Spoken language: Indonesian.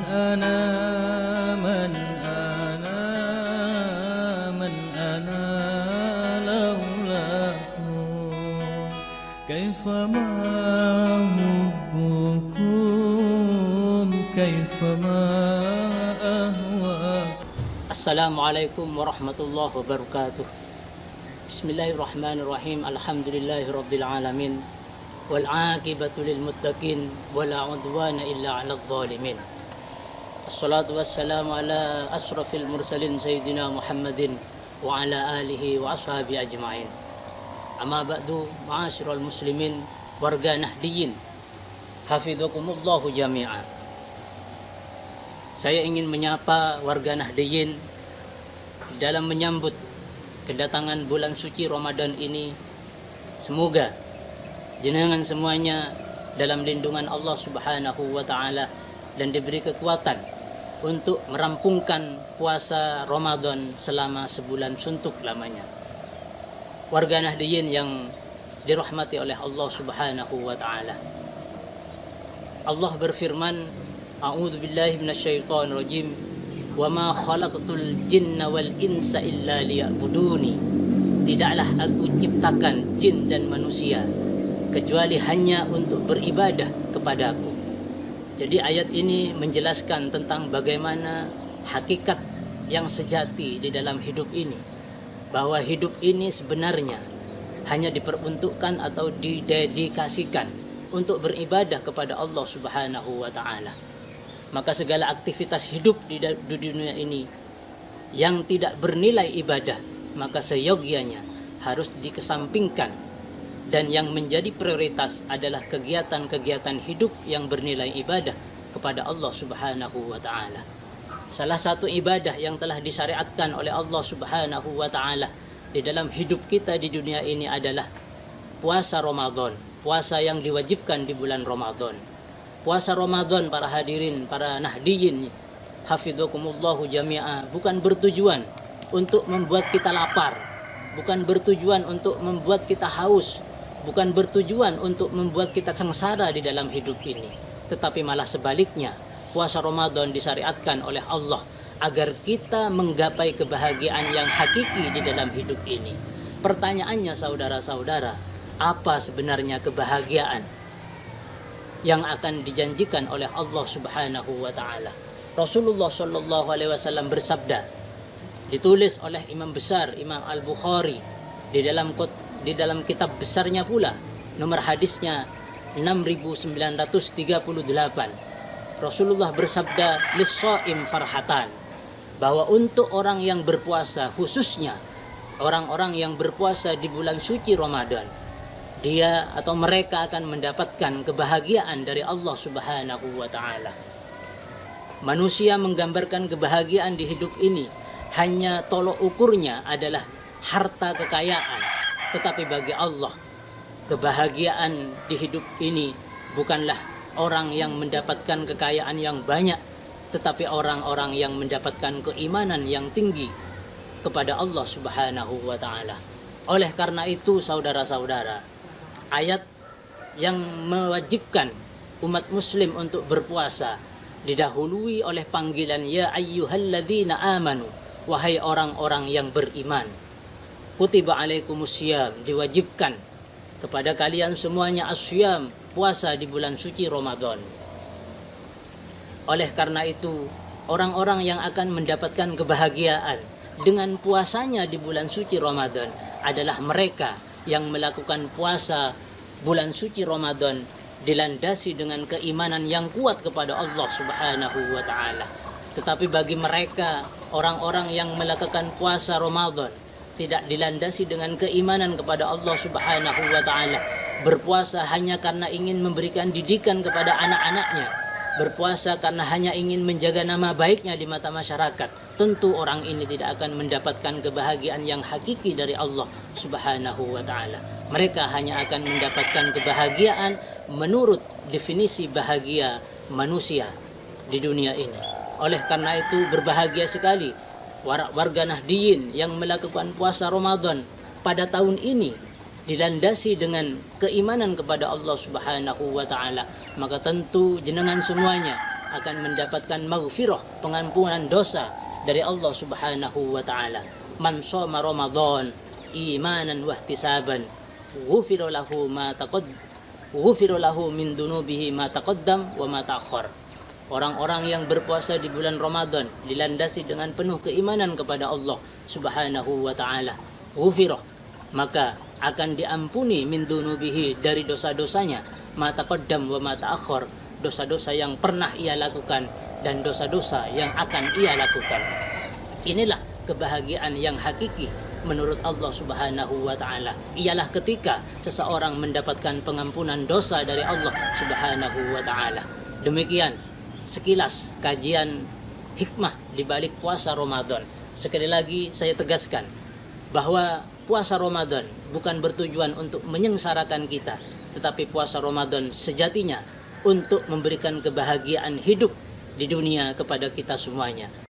أنا من أنا من أنا لولاكم كيفما حبكم كيفما أهواكم. Assalamualaikum warahmatullahi wabarakatuh. Bismillahirrahmanirrahim. Alhamdulillahirabbil alamin. Wal 'aqibatu lil muttaqin wala 'udwana illa 'alal zalimin. Assalatu wassalamu ala asrafil mursalin sayyidina Muhammadin wa ala alihi wa ashabihi ajma'in. Amma ba'du, ma'asyiral muslimin warga Nahdiyin, hafizakumullahu jami'an. Saya ingin menyapa warga Nahdiyin dalam menyambut kedatangan bulan suci Ramadan ini. Semoga jenengan semuanya dalam lindungan Allah Subhanahu wa taala dan diberi kekuatan untuk merampungkan puasa Ramadan selama sebulan suntuk lamanya. Warga Nahdiyin yang dirahmati oleh Allah Subhanahu wa taala. Allah berfirman, A'udzu billahi minasyaitonir rajim. Wa ma khalaqtul jinna wal insa illa liya'buduni. Tidaklah aku ciptakan jin dan manusia kecuali hanya untuk beribadah kepadaku. Jadi ayat ini menjelaskan tentang bagaimana hakikat yang sejati di dalam hidup ini. Bahwa hidup ini sebenarnya hanya diperuntukkan atau didedikasikan untuk beribadah kepada Allah Subhanahu wa taala. Maka segala aktivitas hidup di dunia ini yang tidak bernilai ibadah, maka seyogyanya harus dikesampingkan. Dan yang menjadi prioritas adalah kegiatan-kegiatan hidup yang bernilai ibadah kepada Allah Subhanahu wa taala. Salah satu ibadah yang telah disyariatkan oleh Allah Subhanahu wa taala di dalam hidup kita di dunia ini adalah puasa Ramadan, puasa yang diwajibkan di bulan Ramadan. Puasa Ramadan, para hadirin, para Nahdiyin, hafizakumullahu jami'a, bukan bertujuan untuk membuat kita lapar, bukan bertujuan untuk membuat kita haus, bukan bertujuan untuk membuat kita sengsara di dalam hidup ini, tetapi malah sebaliknya. Puasa Ramadan disyariatkan oleh Allah agar kita menggapai kebahagiaan yang hakiki di dalam hidup ini. Pertanyaannya saudara-saudara, apa sebenarnya kebahagiaan yang akan dijanjikan oleh Allah Subhanahu wa taala? Rasulullah sallallahu alaihi wasallam bersabda, ditulis oleh Imam besar Imam Al-Bukhari di dalam kitab besarnya pula, nomor hadisnya 6938. Rasulullah bersabda, lis-shaim farhatan, bahwa untuk orang yang berpuasa, khususnya orang-orang yang berpuasa di bulan suci Ramadan, dia atau mereka akan mendapatkan kebahagiaan dari Allah Subhanahu wa taala. Manusia menggambarkan kebahagiaan di hidup ini hanya tolok ukurnya adalah harta kekayaan. Tetapi bagi Allah, kebahagiaan di hidup ini bukanlah orang yang mendapatkan kekayaan yang banyak, tetapi orang-orang yang mendapatkan keimanan yang tinggi kepada Allah Subhanahu wa taala. Oleh karena itu, saudara-saudara, ayat yang mewajibkan umat muslim untuk berpuasa didahului oleh panggilan ya ayyuhalladzina amanu, wahai orang-orang yang beriman. Kutiba alaikumusiyam, diwajibkan kepada kalian semuanya asyam, puasa di bulan suci Ramadan. Oleh karena itu, orang-orang yang akan mendapatkan kebahagiaan dengan puasanya di bulan suci Ramadan adalah mereka yang melakukan puasa bulan suci Ramadan dilandasi dengan keimanan yang kuat kepada Allah Subhanahu wa taala. Tetapi bagi mereka, orang-orang yang melakukan puasa Ramadan tidak dilandasi dengan keimanan kepada Allah Subhanahu wa taala, berpuasa hanya karena ingin memberikan didikan kepada anak-anaknya, berpuasa karena hanya ingin menjaga nama baiknya di mata masyarakat, tentu orang ini tidak akan mendapatkan kebahagiaan yang hakiki dari Allah Subhanahu wa taala. Mereka hanya akan mendapatkan kebahagiaan menurut definisi bahagia manusia di dunia ini. Oleh karena itu, berbahagia sekali warga Nahdiyin yang melakukan puasa Ramadan pada tahun ini dilandasi dengan keimanan kepada Allah Subhanahu wa taala. Maka tentu jenengan semuanya akan mendapatkan maghfirah, pengampunan dosa dari Allah Subhanahu wa taala. Man shoma Ramadan imanan wa ihtisaban ghufira lahu min dunubihi ma taqaddam wa ma ta'akhkhar. Orang-orang yang berpuasa di bulan Ramadan dilandasi dengan penuh keimanan kepada Allah Subhanahu wa taala, ghufira, maka akan diampuni min dunubihi dari dosa-dosanya, ma taqaddam wa ma ta'akhkhar, dosa-dosa yang pernah ia lakukan dan dosa-dosa yang akan ia lakukan. Inilah kebahagiaan yang hakiki menurut Allah Subhanahu wa taala, ialah ketika seseorang mendapatkan pengampunan dosa dari Allah Subhanahu wa taala. Demikian sekilas kajian hikmah di balik puasa Ramadan. Sekali lagi saya tegaskan bahwa puasa Ramadan bukan bertujuan untuk menyengsarakan kita, tetapi puasa Ramadan sejatinya untuk memberikan kebahagiaan hidup di dunia kepada kita semuanya.